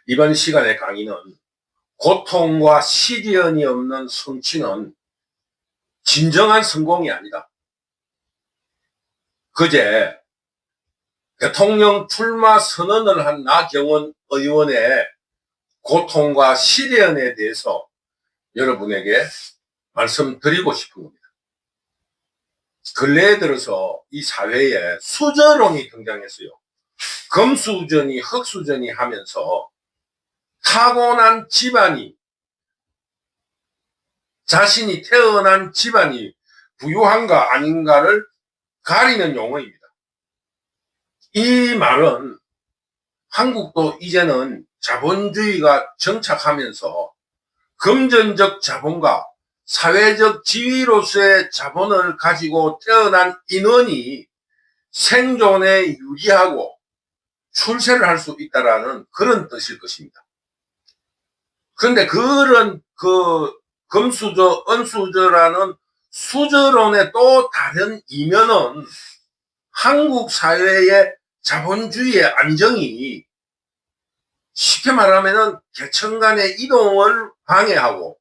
이번 시간의 강의는 고통과 시련이 없는 성취는 진정한 성공이 아니다. 그제 대통령 출마 선언을 한 나경원 의원의 고통과 시련에 대해서 여러분에게 말씀드리고 싶은 겁니다. 근래에 들어서 이 사회에 수저론이 등장했어요. 금수저니 흙수저니 하면서 타고난 집안이, 자신이 태어난 집안이 부유한가 아닌가를 가리는 용어입니다. 이 말은 한국도 이제는 자본주의가 정착하면서 금전적 자본과 사회적 지위로서의 자본을 가지고 태어난 인원이 생존에 유리하고 출세를 할 수 있다라는 그런 뜻일 것입니다. 그런데 그런 금수저, 은수저라는 수저론의 또 다른 이면은 한국 사회의 자본주의의 안정이 쉽게 말하면은 계층 간의 이동을 방해하고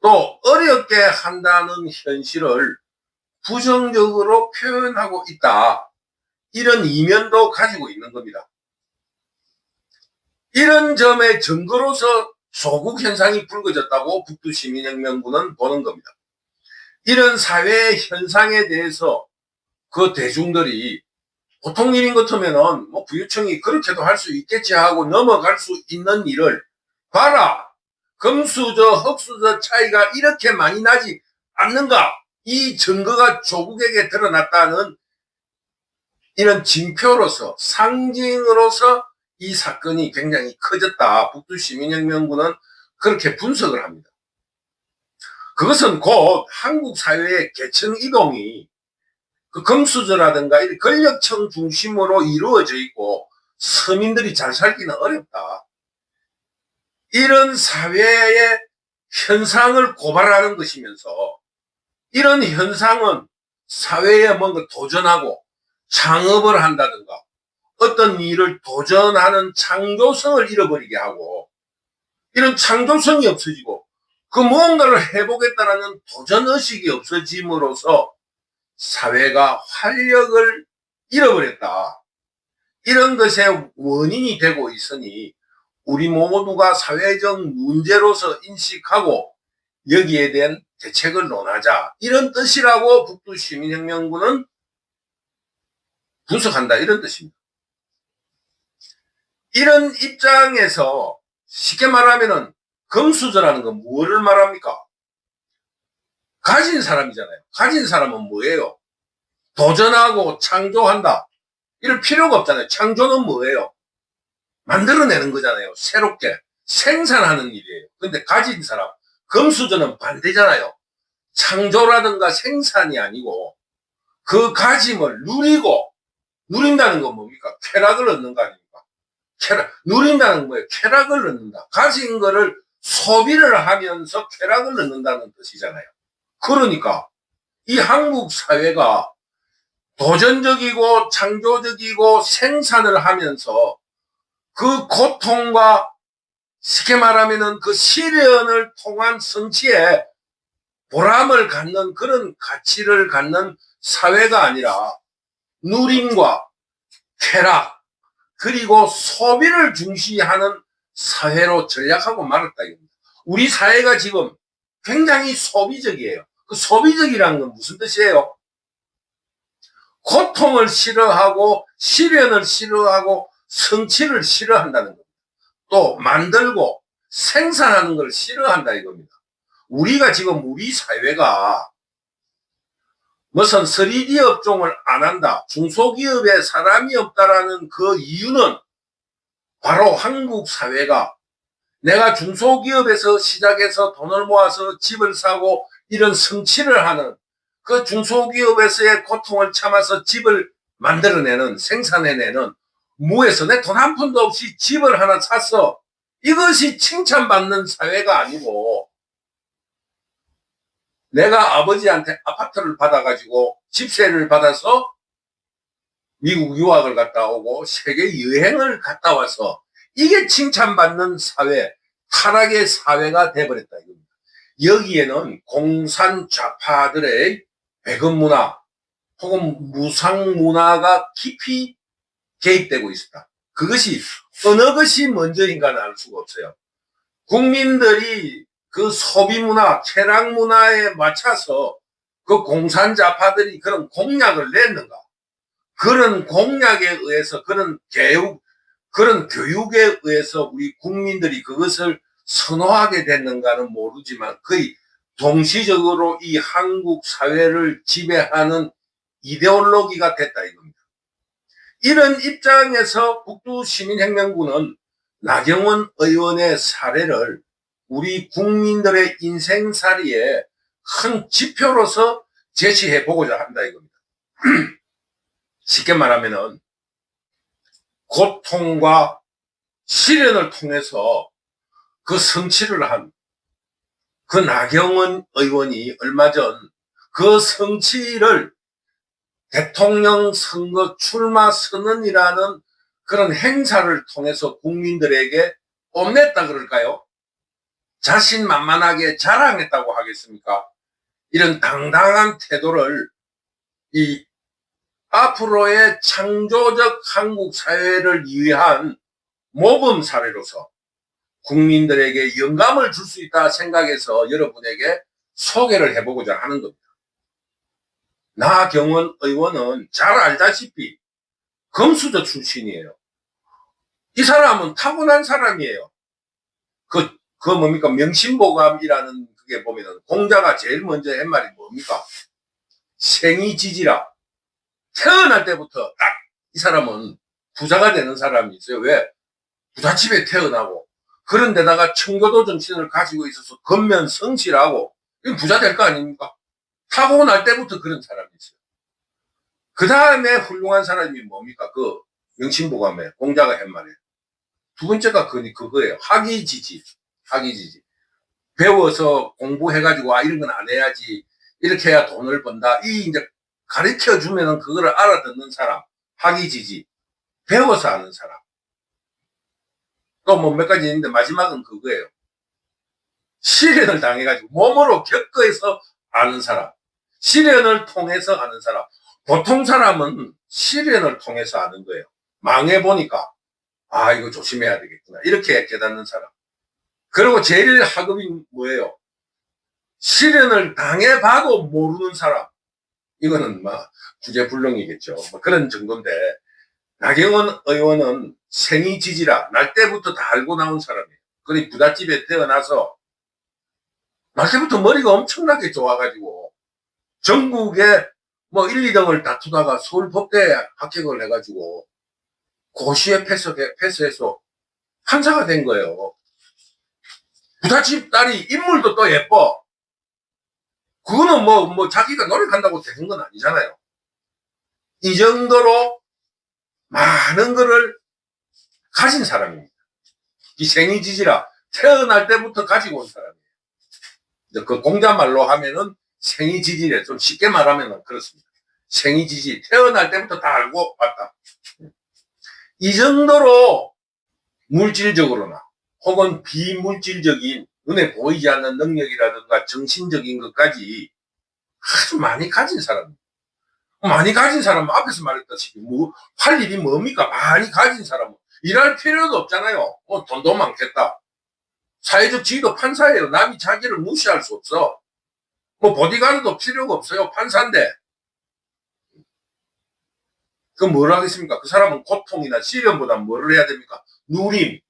또 어렵게 한다는 현실을 부정적으로 표현하고 있다. 이런 이면도 가지고 있는 겁니다. 이런 점의 증거로서 조국 현상이 불거졌다고 북두시민혁명군은 보는 겁니다. 이런 사회의 현상에 대해서 그 대중들이 보통 일인 것 같으면은 뭐 부유층이 그렇게도 할 수 있겠지 하고 넘어갈 수 있는 일을 봐라. 금수저, 흙수저 차이가 이렇게 많이 나지 않는가? 이 증거가 조국에게 드러났다는 이런 징표로서, 상징으로서 이 사건이 굉장히 커졌다. 북두시민혁명군은 그렇게 분석을 합니다. 그것은 곧 한국 사회의 계층 이동이 그 금수저라든가 이 권력층 중심으로 이루어져 있고 서민들이 잘 살기는 어렵다. 이런 사회의 현상을 고발하는 것이면서 이런 현상은 사회에 뭔가 도전하고 창업을 한다든가 어떤 일을 도전하는 창조성을 잃어버리게 하고 이런 창조성이 없어지고 그 무언가를 해보겠다라는 도전의식이 없어짐으로써 사회가 활력을 잃어버렸다. 이런 것의 원인이 되고 있으니 우리 모두가 사회적 문제로서 인식하고 여기에 대한 대책을 논하자. 이런 뜻이라고 북두시민혁명군은 분석한다. 이런 뜻입니다. 이런 입장에서 쉽게 말하면은 금수저라는 건 뭐를 말합니까? 가진 사람이잖아요. 가진 사람은 뭐예요? 도전하고 창조한다. 이럴 필요가 없잖아요. 창조는 뭐예요? 만들어내는 거잖아요. 새롭게 생산하는 일이에요. 근데 가진 사람, 금수저는 반대잖아요. 창조라든가 생산이 아니고 그 가짐을 누리고, 누린다는 건 뭡니까? 쾌락을 얻는 거 아닙니까? 누린다는 거예요. 쾌락을 얻는다. 가진 거를 소비를 하면서 쾌락을 얻는다는 뜻이잖아요. 그러니까 이 한국 사회가 도전적이고 창조적이고 생산을 하면서 그 고통과 쉽게 말하면은 그 시련을 통한 성취에 보람을 갖는 그런 가치를 갖는 사회가 아니라 누림과 쾌락 그리고 소비를 중시하는 사회로 전락하고 말았다 이겁니다. 우리 사회가 지금 굉장히 소비적이에요. 그 소비적이라는 건 무슨 뜻이에요? 고통을 싫어하고 시련을 싫어하고 성취를 싫어한다는 겁니다. 또 만들고 생산하는 걸 싫어한다 이겁니다. 우리가 지금 우리 사회가 무슨 3D 업종을 안 한다, 중소기업에 사람이 없다라는 그 이유는 바로 한국 사회가 내가 중소기업에서 시작해서 돈을 모아서 집을 사고 이런 성취를 하는 그 중소기업에서의 고통을 참아서 집을 만들어내는, 생산해내는 무에서 내 돈 한 푼도 없이 집을 하나 샀어. 이것이 칭찬받는 사회가 아니고 내가 아버지한테 아파트를 받아가지고 집세를 받아서 미국 유학을 갔다 오고 세계 여행을 갔다 와서 이게 칭찬받는 사회, 타락의 사회가 돼버렸다 이겁니다. 여기에는 공산 좌파들의 배급 문화 혹은 무상 문화가 깊이 개입되고 있습니다. 그것이 어느 것이 먼저인가는 알 수가 없어요. 국민들이 그 소비 문화, 쾌락 문화에 맞춰서 그 공산 좌파들이 그런 공약을 냈는가? 그런 공약에 의해서 그런 교육에 의해서 우리 국민들이 그것을 선호하게 됐는가는 모르지만 거의 동시적으로 이 한국 사회를 지배하는 이데올로기가 됐다 이겁니다. 이런 입장에서 북두시민혁명군은 나경원 의원의 사례를 우리 국민들의 인생살이에 큰 지표로서 제시해 보고자 한다 이겁니다. 쉽게 말하면은 고통과 시련을 통해서 그 성취를 한 그 나경원 의원이 얼마 전 그 성취를 대통령 선거 출마 선언이라는 그런 행사를 통해서 국민들에게 뽐냈다 그럴까요? 자신만만하게 자랑했다고 하겠습니까? 이런 당당한 태도를 이 앞으로의 창조적 한국 사회를 위한 모범 사례로서 국민들에게 영감을 줄 수 있다 생각해서 여러분에게 소개를 해보고자 하는 겁니다. 나경원 의원은 잘 알다시피 금수저 출신이에요. 이 사람은 타고난 사람이에요. 그 뭡니까? 명심보감이라는 그게 보면은 공자가 제일 먼저 한 말이 뭡니까? 생이지지라. 태어날 때부터 딱 이 사람은 부자가 되는 사람이 있어요. 왜? 부잣집에 태어나고 그런 데다가 청교도 정신을 가지고 있어서 근면성실하고 이건 부자 될 거 아닙니까? 타고날 때부터 그런 사람이 있어요. 그 다음에 훌륭한 사람이 뭡니까? 그 명심보감에 공자가 한 말이에요. 두 번째가 그거예요. 학이지지. 학이지지. 배워서 공부해가지고 이런 건 안 해야지. 이렇게 해야 돈을 번다. 이제 가르쳐 주면은 그거를 알아듣는 사람. 학이지지. 배워서 아는 사람. 또 뭐 몇 가지 있는데 마지막은 그거예요. 시련을 당해가지고 몸으로 겪어서 아는 사람. 시련을 통해서 아는 사람. 보통 사람은 시련을 통해서 아는 거예요. 망해보니까 이거 조심해야 되겠구나. 이렇게 깨닫는 사람. 그리고 제일 하급이 뭐예요? 시련을 당해봐도 모르는 사람. 이거는 구제불능이겠죠. 그런 정도인데 나경원 의원은 생이지지라 날 때부터 다 알고 나온 사람이에요. 그리고 부잣집에 태어나서 날 때부터 머리가 엄청나게 좋아가지고 전국에 1, 2등을 다투다가 서울법대에 합격을 해가지고 고시에 패스해서 판사가 된 거예요. 부잣집 딸이 인물도 또 예뻐. 그거는 자기가 노력한다고 되는 건 아니잖아요. 이 정도로 많은 거를 가진 사람입니다. 이 생이지지라 태어날 때부터 가지고 온 사람이에요. 그 공자말로 하면은 생이지지래. 좀 쉽게 말하면 그렇습니다. 생이지지. 태어날 때부터 다 알고 왔다. 이 정도로 물질적으로나 혹은 비물질적인 눈에 보이지 않는 능력이라든가 정신적인 것까지 아주 많이 가진 사람입니다. 많이 가진 사람은 앞에서 말했다시피 할 일이 뭡니까? 많이 가진 사람은 일할 필요도 없잖아요. 돈도 많겠다. 사회적 지위도 판사예요. 남이 자기를 무시할 수 없어. 보디가드도 필요가 없어요. 판사인데. 그럼 뭘 하겠습니까? 그 사람은 고통이나 시련보다 뭘 해야 됩니까? 누림.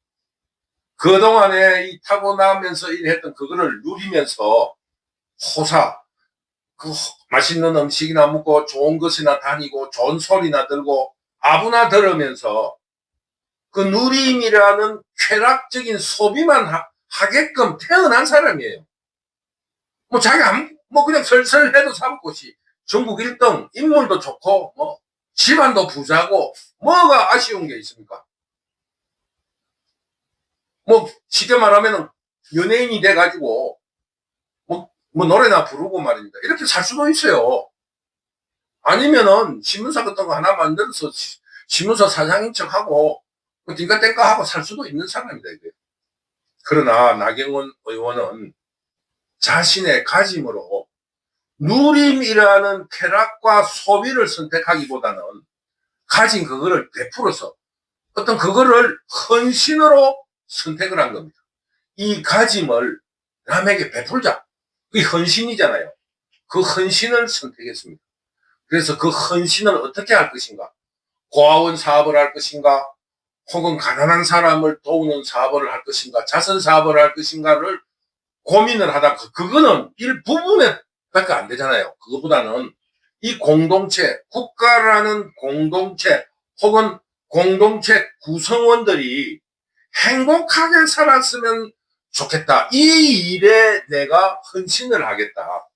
그동안에 이 타고나면서 일했던 그거를 누리면서 호사. 맛있는 음식이나 먹고 좋은 것이나 다니고 좋은 소리나 들고 아부나 들으면서 그 누림이라는 쾌락적인 소비만 하게끔 태어난 사람이에요. 자기가 그냥 설설 해도 사법고시 전국 1등 인물도 좋고 집안도 부자고 뭐가 아쉬운 게 있습니까? 쉽게 말하면 연예인이 돼가지고 노래나 부르고 말입니다. 이렇게 살 수도 있어요. 아니면은 신문사 같은 거 하나 만들어서 신문사 사장인 척하고 띵까띵까 하고 살 수도 있는 사람이다 이거예요. 그러나 나경원 의원은 자신의 가짐으로 누림이라는 쾌락과 소비를 선택하기보다는 가진 그거를 베풀어서 어떤 그거를 헌신으로 선택을 한 겁니다. 이 가짐을 남에게 베풀자. 그게 헌신이잖아요. 그 헌신을 선택했습니다. 그래서 그 헌신을 어떻게 할 것인가? 고아원 사업을 할 것인가? 혹은 가난한 사람을 도우는 사업을 할 것인가? 자선 사업을 할 것인가를 고민을 하다 그거는 일부분에 밖에 안 되잖아요. 그거보다는 이 공동체, 국가라는 공동체 혹은 공동체 구성원들이 행복하게 살았으면 좋겠다. 이 일에 내가 헌신을 하겠다.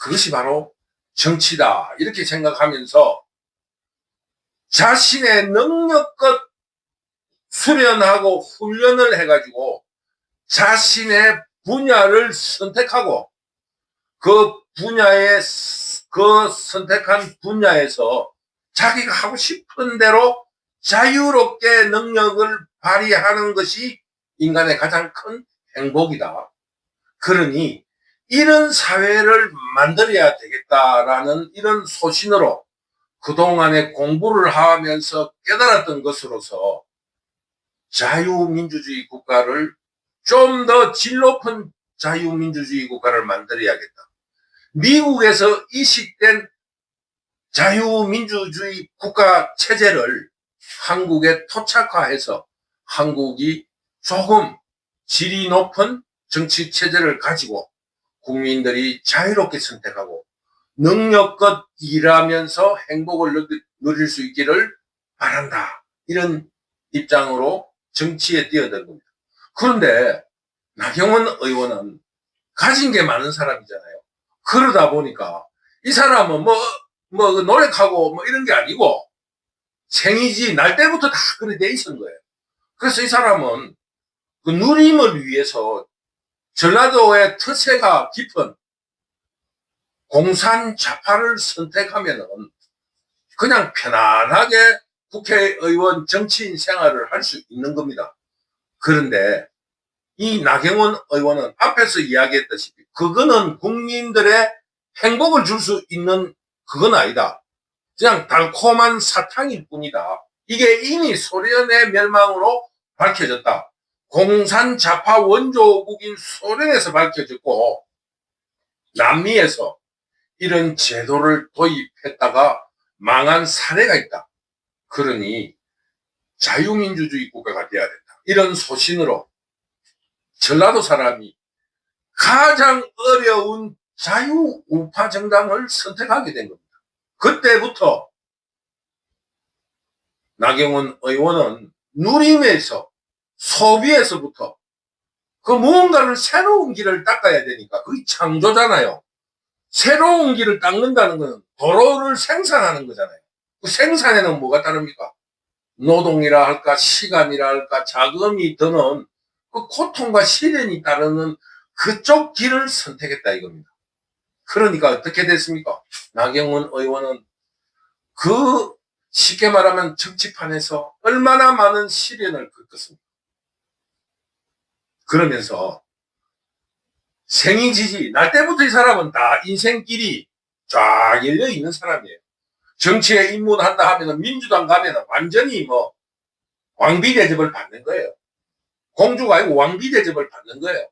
그것이 바로 정치다. 이렇게 생각하면서 자신의 능력껏 수련하고 훈련을 해가지고 자신의 분야를 선택하고 그 분야에 그 선택한 분야에서 자기가 하고 싶은 대로 자유롭게 능력을 발휘하는 것이 인간의 가장 큰 행복이다. 그러니 이런 사회를 만들어야 되겠다라는 이런 소신으로 그동안에 공부를 하면서 깨달았던 것으로서 자유민주주의 국가를 좀 더 질 높은 자유민주주의 국가를 만들어야겠다. 미국에서 이식된 자유민주주의 국가 체제를 한국에 토착화해서 한국이 조금 질이 높은 정치 체제를 가지고 국민들이 자유롭게 선택하고 능력껏 일하면서 행복을 누릴 수 있기를 바란다. 이런 입장으로 정치에 뛰어든 겁니다. 그런데 나경원 의원은 가진 게 많은 사람이잖아요. 그러다 보니까 이 사람은 뭐 노력하고 뭐 이런 게 아니고 생이지 날 때부터 다 그래 돼 있는 거예요. 그래서 이 사람은 그 누림을 위해서 전라도의 특세가 깊은 공산 좌파를 선택하면은 그냥 편안하게 국회의원 정치인 생활을 할 수 있는 겁니다. 그런데 이 나경원 의원은 앞에서 이야기했다시피 그거는 국민들의 행복을 줄 수 있는 그건 아니다. 그냥 달콤한 사탕일 뿐이다. 이게 이미 소련의 멸망으로 밝혀졌다. 공산 좌파 원조국인 소련에서 밝혀졌고 남미에서 이런 제도를 도입했다가 망한 사례가 있다. 그러니 자유민주주의 국가가 돼야 된다. 이런 소신으로 전라도 사람이 가장 어려운 자유우파 정당을 선택하게 된 겁니다. 그때부터 나경원 의원은 누림에서 소비에서부터 그 무언가를 새로운 길을 닦아야 되니까 그게 창조잖아요. 새로운 길을 닦는다는 것은 도로를 생산하는 거잖아요. 그 생산에는 뭐가 따릅니까? 노동이라 할까 시간이라 할까 자금이 드는 그 고통과 시련이 따르는 그쪽 길을 선택했다 이겁니다. 그러니까 어떻게 됐습니까? 나경원 의원은 그 쉽게 말하면 정치판에서 얼마나 많은 시련을 겪었습니까? 그러면서 생이지지 날 때부터 이 사람은 다 인생길이 쫙 열려 있는 사람이에요. 정치에 입문한다 하면 민주당 가면 완전히 뭐 왕비 대접을 받는 거예요. 공주가 아니고 왕비 대접을 받는 거예요.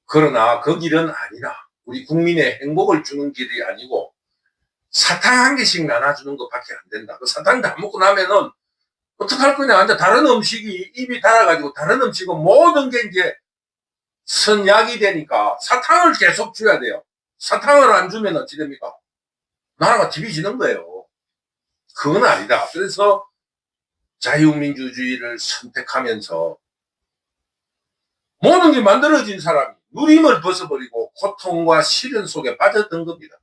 그러나 그 길은 아니라 우리 국민의 행복을 주는 길이 아니고 사탕 한 개씩 나눠주는 것밖에 안 된다. 그 사탕 다 먹고 나면은 어떡할 거냐. 이제 다른 음식이 입이 달아가지고 다른 음식은 모든 게 이제 선약이 되니까 사탕을 계속 줘야 돼요. 사탕을 안 주면 어찌 됩니까? 나라가 뒤비지는 거예요. 그건 아니다. 그래서 자유민주주의를 선택하면서 모든 게 만들어진 사람이 누림을 벗어버리고 고통과 시련 속에 빠졌던 겁니다.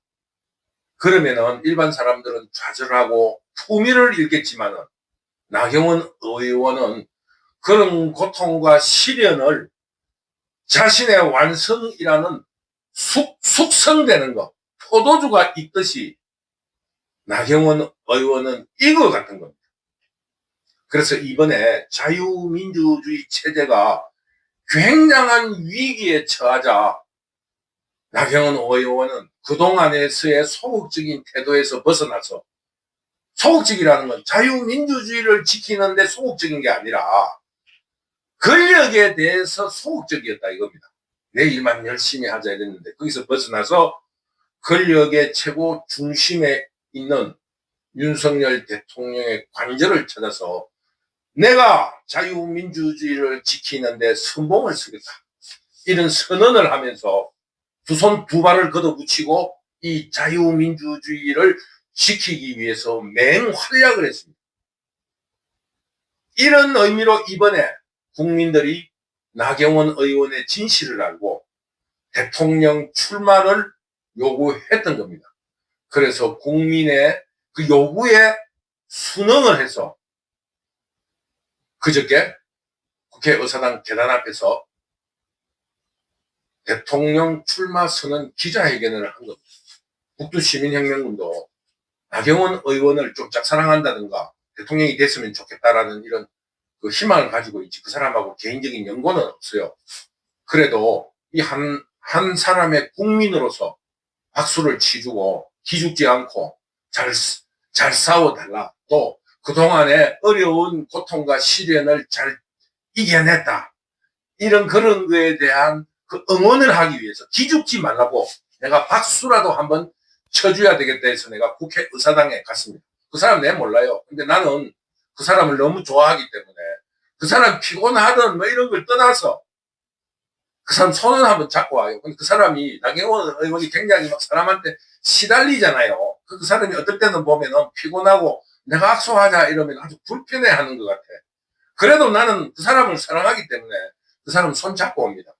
그러면은 일반 사람들은 좌절하고 품위를 잃겠지만은 나경원 의원은 그런 고통과 시련을 자신의 완성이라는 숙성되는 것, 포도주가 있듯이 나경원 의원은 이거 같은 겁니다. 그래서 이번에 자유민주주의 체제가 굉장한 위기에 처하자 나경원 의원은 그동안에서의 소극적인 태도에서 벗어나서, 소극적이라는 건 자유민주주의를 지키는데 소극적인 게 아니라 권력에 대해서 소극적이었다 이겁니다. 내 일만 열심히 하자 이랬는데 거기서 벗어나서 권력의 최고 중심에 있는 윤석열 대통령의 관절을 찾아서 내가 자유민주주의를 지키는데 선봉을 쓰겠다, 이런 선언을 하면서 두 손 두 발을 걷어붙이고 이 자유민주주의를 지키기 위해서 맹활약을 했습니다. 이런 의미로 이번에 국민들이 나경원 의원의 진실을 알고 대통령 출마를 요구했던 겁니다. 그래서 국민의 그 요구에 순응을 해서 그저께 국회의사당 계단 앞에서 대통령 출마 선언 기자회견을 한 겁니다. 북두시민혁명군도 나경원 의원을 좀 짝사랑한다든가 대통령이 됐으면 좋겠다라는 이런 그 희망을 가지고 있지, 그 사람하고 개인적인 연고는 없어요. 그래도 이 한 사람의 국민으로서 박수를 치주고 기죽지 않고 잘 싸워달라, 또 그동안의 어려운 고통과 시련을 잘 이겨냈다, 이런 그런 거에 대한 그 응원을 하기 위해서 기죽지 말라고 내가 박수라도 한번 쳐줘야 되겠다 해서 내가 국회의사당에 갔습니다. 그 사람 내 몰라요. 근데 나는 그 사람을 너무 좋아하기 때문에 그 사람 피곤하든 뭐 이런 걸 떠나서 그 사람 손을 한번 잡고 와요. 근데 그 사람이, 나경원 의원이 굉장히 막 사람한테 시달리잖아요. 그 사람이 어떨 때는 보면은 피곤하고 내가 악수하자 이러면 아주 불편해 하는 것 같아. 그래도 나는 그 사람을 사랑하기 때문에 그 사람 손 잡고 옵니다.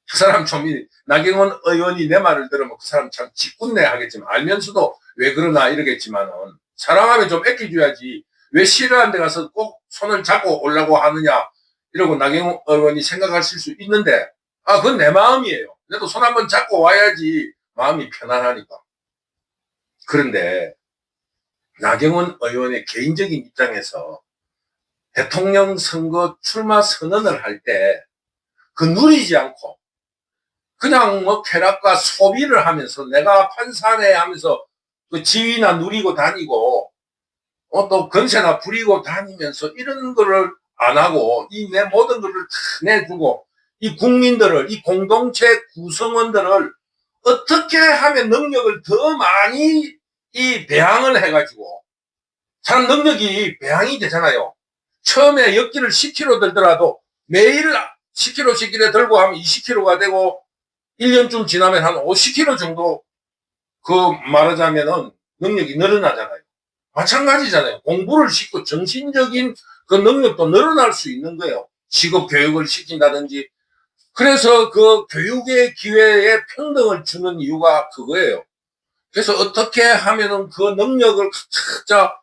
그 사람 좀, 나경원 의원이 내 말을 들으면 그 사람 참 짓궂네 하겠지만, 알면서도 왜 그러나 이러겠지만은, 사랑하면 좀 아껴줘야지 왜 싫어하는 데 가서 꼭 손을 잡고 오려고 하느냐 이러고 나경원 의원이 생각하실 수 있는데, 그건 내 마음이에요. 그래도 손 한번 잡고 와야지 마음이 편안하니까. 그런데 나경원 의원의 개인적인 입장에서 대통령 선거 출마 선언을 할 때 그 누리지 않고 그냥 뭐 쾌락과 소비를 하면서 내가 판사네 하면서 그 지위나 누리고 다니고 또 건세나 부리고 다니면서 이런 거를 안 하고 이 내 모든 거를 다 내주고 이 국민들을, 이 공동체 구성원들을 어떻게 하면 능력을 더 많이 이 배양을 해가지고 사람 능력이 배양이 되잖아요. 처음에 역기를 10kg 들더라도 매일 10kg 들고 하면 20kg가 되고 1년쯤 지나면 한 50kg 정도 그 말하자면은 능력이 늘어나잖아요. 마찬가지잖아요. 공부를 시키고 정신적인 그 능력도 늘어날 수 있는 거예요. 직업 교육을 시킨다든지. 그래서 그 교육의 기회에 평등을 주는 이유가 그거예요. 그래서 어떻게 하면은 그 능력을 각자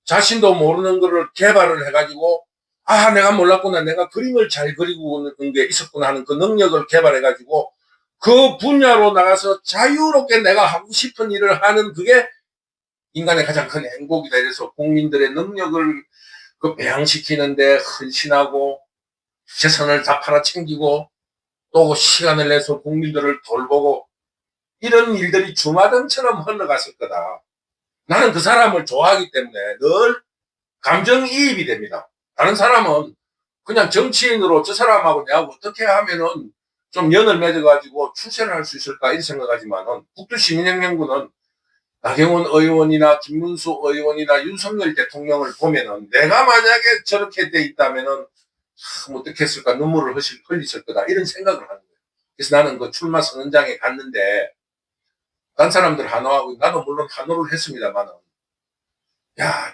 자신도 모르는 거를 개발을 해가지고, 내가 몰랐구나, 내가 그림을 잘 그리고 있는 게 있었구나 하는 그 능력을 개발해가지고 그 분야로 나가서 자유롭게 내가 하고 싶은 일을 하는, 그게 인간의 가장 큰 행복이다. 이래서 국민들의 능력을 그 배양시키는데 헌신하고 재산을 다 팔아챙기고 또 시간을 내서 국민들을 돌보고 이런 일들이 주마등처럼 흘러갔을 거다. 나는 그 사람을 좋아하기 때문에 늘 감정이입이 됩니다. 다른 사람은 그냥 정치인으로 저 사람하고 내가 어떻게 하면은 좀 연을 맺어가지고 출세를 할 수 있을까 이렇게 생각하지만은, 북두시민혁명군은 나경원 의원이나 김문수 의원이나 윤석열 대통령을 보면은 내가 만약에 저렇게 돼 있다면은 참 어떻게 했을까, 눈물을 흘리실 거다 이런 생각을 하는 거예요. 그래서 나는 그 출마 선언장에 갔는데 딴 사람들 한호하고 나도 물론 한호를 했습니다만은,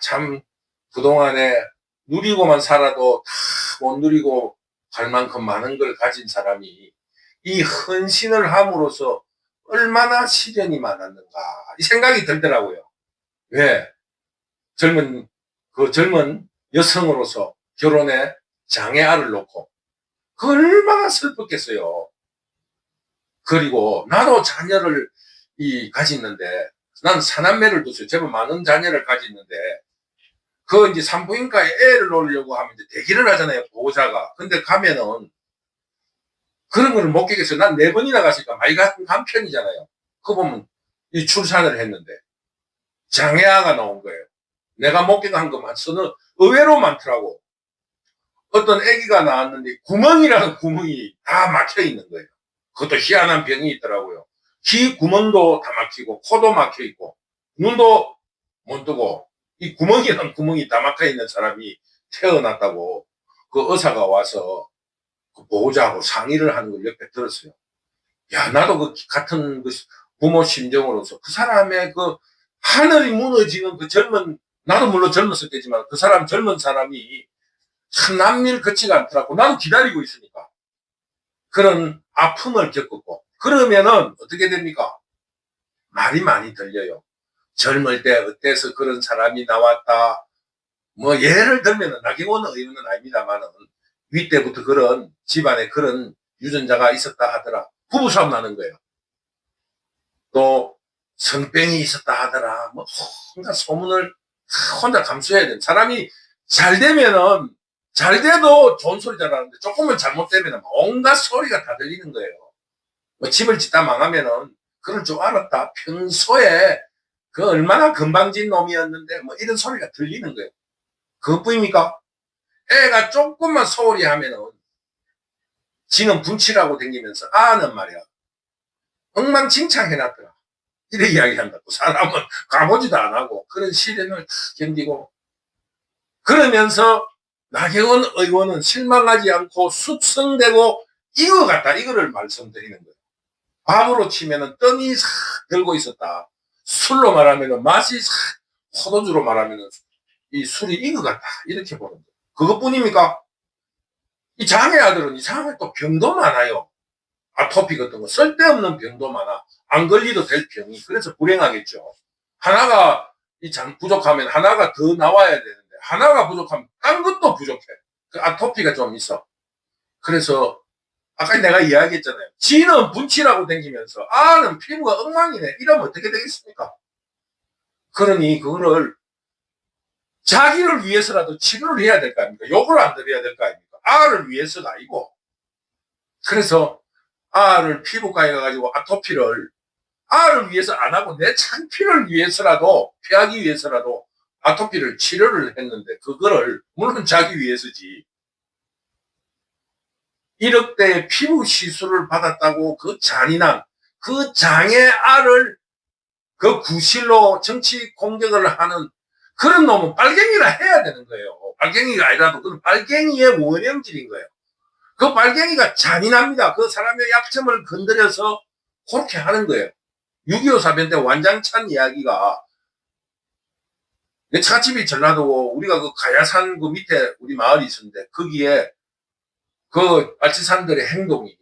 참 그동안에 누리고만 살아도 다 못 누리고 갈 만큼 많은 걸 가진 사람이 이 헌신을 함으로써 얼마나 시련이 많았는가 이 생각이 들더라고요. 왜? 젊은 여성으로서 결혼에 장애아를 놓고 그 얼마나 슬펐겠어요. 그리고 나도 자녀를 가졌는데, 난 사남매를 뒀어요. 제법 많은 자녀를 가졌는데 그 이제 산부인과에 애를 놓으려고 하면 이제 대기를 하잖아요, 보호자가. 근데 가면은 그런 거를 못 깨겠어요. 난 4번이나 갔으니까 많이 간 편이잖아요. 그거 보면 이 출산을 했는데 장애아가 나온 거예요. 내가 못 깨간 것만 써는 의외로 많더라고. 어떤 아기가 나왔는데 구멍이라는 구멍이 다 막혀 있는 거예요. 그것도 희한한 병이 있더라고요. 귀 구멍도 다 막히고 코도 막혀 있고 눈도 못 뜨고 이 구멍이라는 구멍이 다 막혀 있는 사람이 태어났다고 그 의사가 와서 그 보호자하고 상의를 하는 걸 옆에 들었어요. 야, 나도 그 같은 그 부모 심정으로서 그 사람의 그 하늘이 무너지는 그 젊은, 나도 물론 젊었었겠지만 그 사람 젊은 사람이 참 남일 같지가 않더라고. 나도 기다리고 있으니까. 그런 아픔을 겪었고. 그러면은 어떻게 됩니까? 말이 많이 들려요. 젊을 때 어때서 그런 사람이 나왔다. 뭐 예를 들면은 나경원 의원은 아닙니다만은 윗때부터 그런 집안에 그런 유전자가 있었다 하더라. 부부싸움 나는 거예요. 또 성병이 있었다 하더라. 뭐 혼자 소문을 혼자 감수해야 돼. 사람이 잘 되면은 잘 돼도 좋은 소리 잘하는데 조금만 잘못되면 온갖 소리가 다 들리는 거예요. 뭐 집을 짓다 망하면은 그럴 줄 알았다. 평소에 그 얼마나 건방진 놈이었는데 뭐 이런 소리가 들리는 거예요. 그것뿐입니까? 애가 조금만 소홀히 하면은 지는 분칠하고 다니면서 아는 말이야. 엉망진창 해놨더라. 이래 이야기한다고. 사람은 가보지도 안 하고 그런 시련을 견디고 그러면서 나경원 의원은 실망하지 않고 숙성되고 이거 같다. 이거를 말씀드리는 거예요. 밥으로 치면은 떡이 싹 들고 있었다. 술로 말하면은 맛이 싹, 포도주로 말하면은 이 술이 이거 같다. 이렇게 보는 거예요. 그것뿐입니까? 이 장애 아들은 이상하게 또 병도 많아요. 아토피 같은 거 쓸데없는 병도 많아. 안 걸리도 될 병이. 그래서 불행하겠죠. 하나가 부족하면 하나가 더 나와야 되는데 하나가 부족하면 딴 것도 부족해. 그 아토피가 좀 있어. 그래서 아까 내가 이야기했잖아요. 지는 분칠하고 다니면서 아는 피부가 엉망이네. 이러면 어떻게 되겠습니까? 그러니 그거를 자기를 위해서라도 치료를 해야 될 거 아닙니까? 욕을 안 드려야 될 거 아닙니까? 아를 위해서가 아니고. 그래서 아를 피부과에 가가지고 아토피를 아를 위해서 안 하고 내 창피를 위해서라도 피하기 위해서라도 아토피를 치료를 했는데 그거를 물론 자기 위해서지 1억대의 피부 시술을 받았다고 그 잔인한 그 장애 알을 그 구실로 정치 공격을 하는 그런 놈은 빨갱이라 해야 되는 거예요. 빨갱이가 아니라도 그건 빨갱이의 원형질인 거예요. 그 빨갱이가 잔인합니다. 그 사람의 약점을 건드려서 그렇게 하는 거예요. 6.25 사변 때 완장찬 이야기가 내 차집이 전라도고 우리가 그 가야산 그 밑에 우리 마을이 있었는데 거기에 그 알치산들의 행동이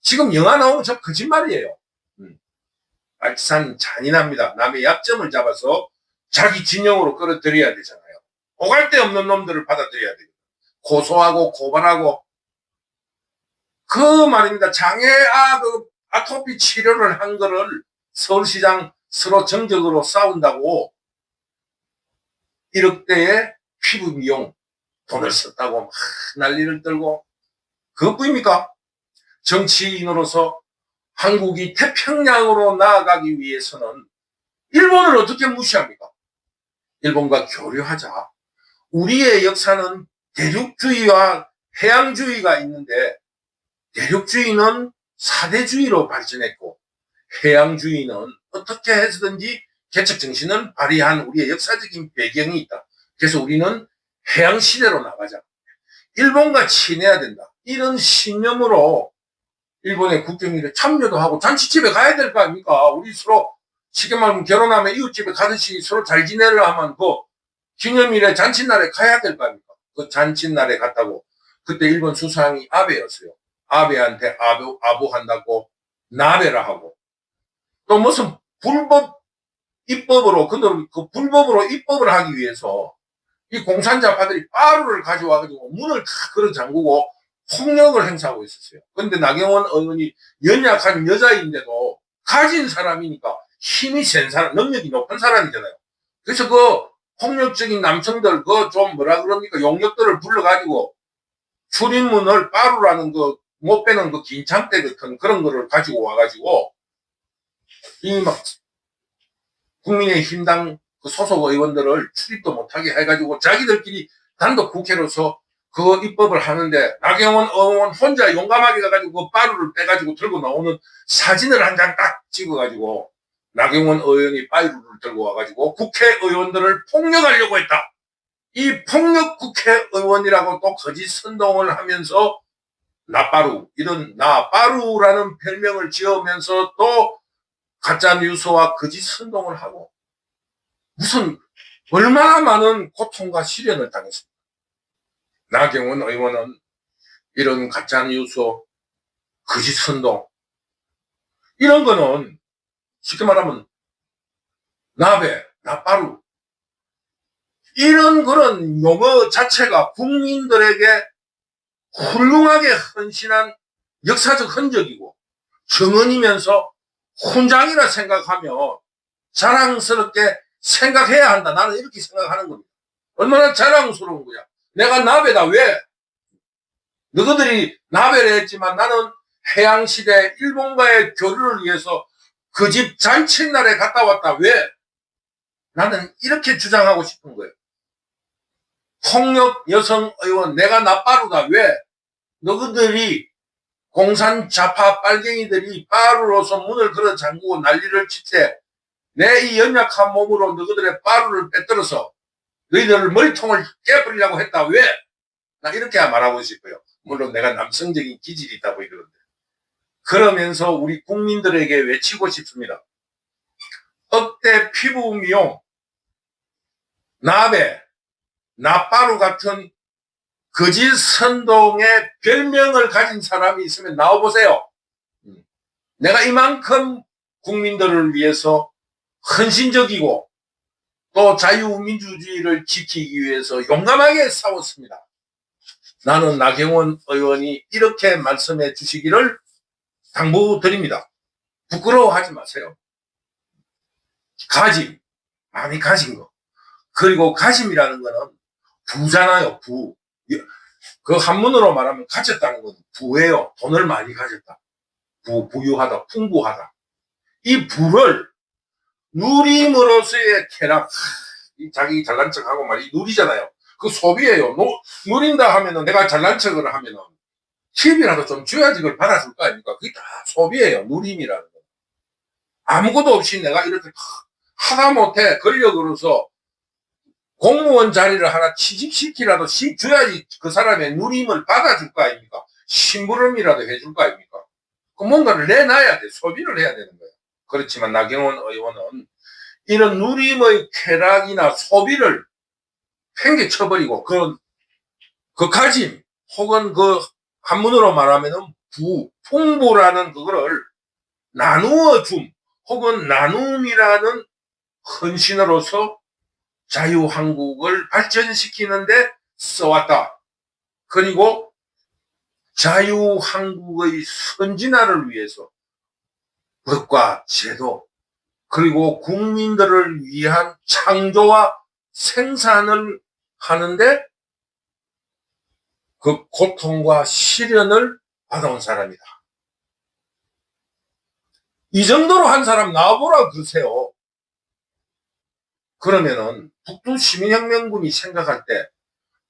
지금 영화 나오면 저 거짓말이에요. 알치산 잔인합니다. 남의 약점을 잡아서 자기 진영으로 끌어들여야 되잖아요. 오갈 데 없는 놈들을 받아들여야 돼요. 고소하고 고발하고 그 말입니다. 장애아 그 아토피 치료를 한 거를 서울시장 서로 정적으로 싸운다고 1억대의 피부 미용 돈을 썼다고 막 난리를 떨고 그것뿐입니까? 정치인으로서 한국이 태평양으로 나아가기 위해서는 일본을 어떻게 무시합니까? 일본과 교류하자. 우리의 역사는 대륙주의와 해양주의가 있는데 대륙주의는 사대주의로 발전했고 해양주의는 어떻게 해서든지 개척정신을 발휘한 우리의 역사적인 배경이 있다. 그래서 우리는 해양시대로 나가자. 일본과 친해야 된다. 이런 신념으로 일본의 국경일에 참여도 하고 잔치집에 가야 될 거 아닙니까? 우리 서로 쉽게 말하면 결혼하면 이웃집에 가듯이 서로 잘 지내려 하면 그 기념일에 잔칫날에 가야 될 거 아닙니까? 그 잔칫날에 갔다고 그때 일본 수상이 아베였어요. 아베한테 아부한다고 나베라 하고 또 무슨 불법 입법으로 그 불법으로 입법을 하기 위해서 이 공산자파들이 빠루를 가져와가지고 문을 다 걸어 잠그고 폭력을 행사하고 있었어요. 그런데 나경원 의원이 연약한 여자인데도 가진 사람이니까 힘이 센 사람, 능력이 높은 사람이잖아요. 그래서 그 폭력적인 남성들, 그 좀 뭐라 그럽니까? 용역들을 불러가지고 출입문을 빠루라는 그 못 빼는 그 긴 창대 같은 그런 거를 가지고 와가지고 이 막 국민의힘당 그 소속 의원들을 출입도 못하게 해가지고 자기들끼리 단독 국회로서 그 입법을 하는데 나경원 의원 혼자 용감하게 가가지고 그 빠루를 빼가지고 들고 나오는 사진을 한 장 딱 찍어가지고 나경원 의원이 빠루를 들고 와가지고 국회의원들을 폭력하려고 했다. 이 폭력 국회의원이라고 또 거짓 선동을 하면서 나빠루, 이런 나빠루라는 별명을 지으면서 또 가짜 뉴스와 거짓 선동을 하고 무슨 얼마나 많은 고통과 시련을 당했습니다. 나경원 의원은 이런 가짜 뉴스, 거짓 선동 이런 거는 쉽게 말하면 나배, 나빠루 이런 그런 용어 자체가 국민들에게 훌륭하게 헌신한 역사적 흔적이고 정언이면서 훈장이라 생각하며 자랑스럽게 생각해야 한다. 나는 이렇게 생각하는 겁니다. 얼마나 자랑스러운 거야. 내가 나베다. 왜? 너희들이 나베를 했지만 나는 해양시대 일본과의 교류를 위해서 그 집 잔칫날에 갔다 왔다. 왜? 나는 이렇게 주장하고 싶은 거예요. 폭력 여성 의원 내가 나빠루다. 왜? 너희들이 공산 좌파 빨갱이들이 빠루로서 문을 걸어 잠그고 난리를 칠 때 내 이 연약한 몸으로 너희들의 빠루를 빼들어서 너희들을 머리통을 깨버리려고 했다. 왜? 나 이렇게 말하고 싶어요. 물론 내가 남성적인 기질이 있다고 이러는데. 그러면서 우리 국민들에게 외치고 싶습니다. 억대 피부 미용, 나베, 나빠루 같은 거짓 선동의 별명을 가진 사람이 있으면 나와보세요. 내가 이만큼 국민들을 위해서 헌신적이고 또 자유민주주의를 지키기 위해서 용감하게 싸웠습니다. 나는 나경원 의원이 이렇게 말씀해 주시기를 당부드립니다. 부끄러워하지 마세요. 가짐, 많이 가진 거. 그리고 가짐이라는 거는 부잖아요, 부. 그 한문으로 말하면 가졌다는 건 부예요. 돈을 많이 가졌다. 부유하다, 풍부하다. 이 부를 누림으로서의 쾌락, 자기 잘난 척하고 말이 누리잖아요. 그 소비예요. 누린다 하면은 내가 잘난 척을 하면은 팁이라도 좀 줘야지 그걸 받아줄 거 아닙니까? 그게 다 소비예요. 누림이라는 거. 아무것도 없이 내가 이렇게 하다 못해 권력으로서 공무원 자리를 하나 취직시키라도 줘야지 그 사람의 누림을 받아줄 거 아닙니까? 심부름이라도 해줄 거 아닙니까? 그 뭔가를 내놔야 돼. 소비를 해야 되는 거예요. 그렇지만 나경원 의원은 이런 누림의 쾌락이나 소비를 팽개쳐버리고 그 가짐 혹은 그 한문으로 말하면은 풍부라는 그거를 나누어 줌 혹은 나눔이라는 헌신으로서 자유한국을 발전시키는데 써왔다. 그리고 자유한국의 선진화를 위해서 법과 제도 그리고 국민들을 위한 창조와 생산을 하는데 그 고통과 시련을 받아온 사람이다. 이 정도로 한 사람 나와보라 그러세요. 그러면은 북두시민혁명군이 생각할 때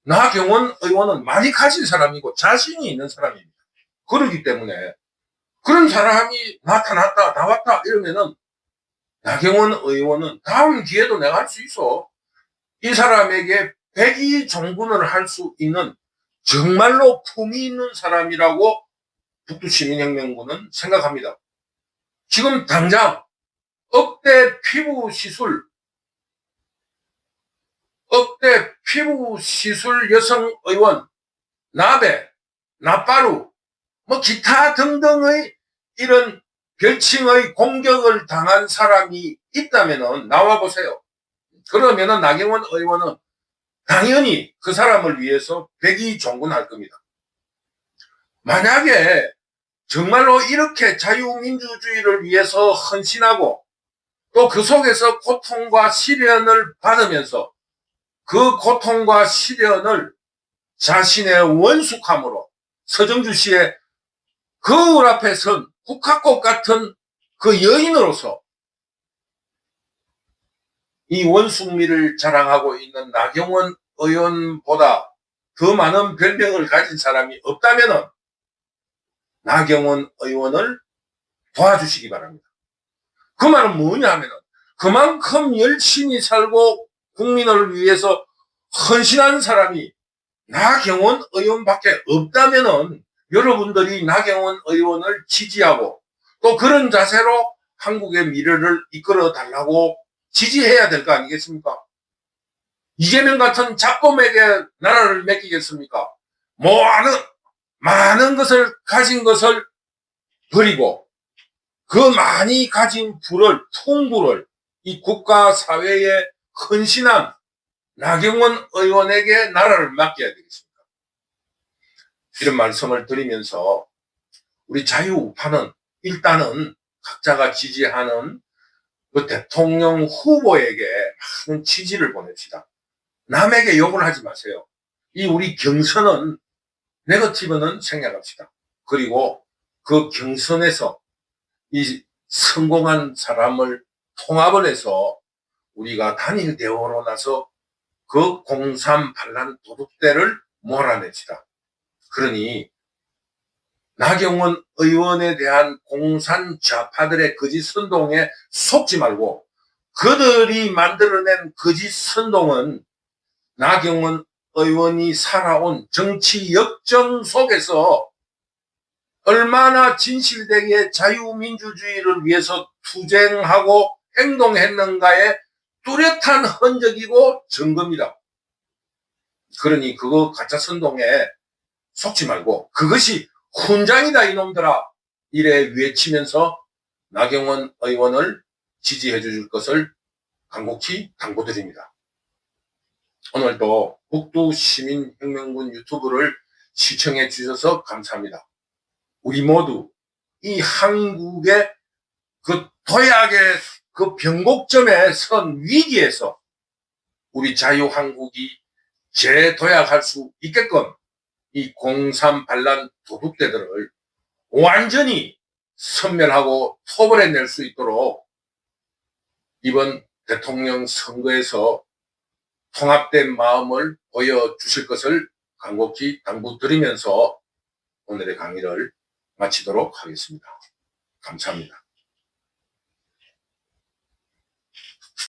나경원 의원은 많이 가진 사람이고 자신이 있는 사람입니다. 그렇기 때문에 그런 사람이 나타났다 나왔다 이러면은 나경원 의원은 다음 기회도 내가 할 수 있어. 이 사람에게 백의종군을 할 수 있는 정말로 품이 있는 사람이라고 북두시민혁명군은 생각합니다. 지금 당장 억대 피부 시술 여성 의원, 나베, 나빠루, 뭐 기타 등등의 이런 별칭의 공격을 당한 사람이 있다면은 나와보세요. 그러면은 나경원 의원은 당연히 그 사람을 위해서 백의종군할 겁니다. 만약에 정말로 이렇게 자유민주주의를 위해서 헌신하고 또 그 속에서 고통과 시련을 받으면서 그 고통과 시련을 자신의 원숙함으로 서정주 씨의 거울 앞에 선 국화꽃 같은 그 여인으로서 이 원숙미를 자랑하고 있는 나경원 의원보다 더 많은 별명을 가진 사람이 없다면 나경원 의원을 도와주시기 바랍니다. 그 말은 뭐냐 하면 그만큼 열심히 살고 국민을 위해서 헌신한 사람이 나경원 의원밖에 없다면 여러분들이 나경원 의원을 지지하고 또 그런 자세로 한국의 미래를 이끌어 달라고 지지해야 될 거 아니겠습니까? 이재명 같은 잡범에게 나라를 맡기겠습니까? 많은 것을 가진 것을 버리고 그 많이 가진 풍부를 이 국가 사회에 헌신한 나경원 의원에게 나라를 맡겨야 되겠습니까? 이런 말씀을 드리면서 우리 자유우파는 일단은 각자가 지지하는 그 대통령 후보에게 많은 지지를 보냅시다. 남에게 욕을 하지 마세요. 이 우리 경선은 네거티브는 생략합시다. 그리고 그 경선에서 이 성공한 사람을 통합을 해서 우리가 단일 대우로 나서 그 공산 반란 도둑대를 몰아냅시다. 그러니 나경원 의원에 대한 공산 좌파들의 거짓 선동에 속지 말고 그들이 만들어낸 거짓 선동은 나경원 의원이 살아온 정치 역정 속에서 얼마나 진실되게 자유민주주의를 위해서 투쟁하고 행동했는가의 뚜렷한 흔적이고 증거입니다. 그러니 그거 가짜 선동에 속지 말고 그것이 훈장이다 이놈들아 이래 외치면서 나경원 의원을 지지해 주실 것을 간곡히 당부드립니다. 오늘도 북두시민혁명군 유튜브를 시청해 주셔서 감사합니다. 우리 모두 이 한국의 그 도약의 그 변곡점에 선 위기에서 우리 자유한국이 재도약할 수 있게끔 이 공산 반란 도둑대들을 완전히 섬멸하고 토벌해낼 수 있도록 이번 대통령 선거에서 통합된 마음을 보여주실 것을 간곡히 당부드리면서 오늘의 강의를 마치도록 하겠습니다. 감사합니다.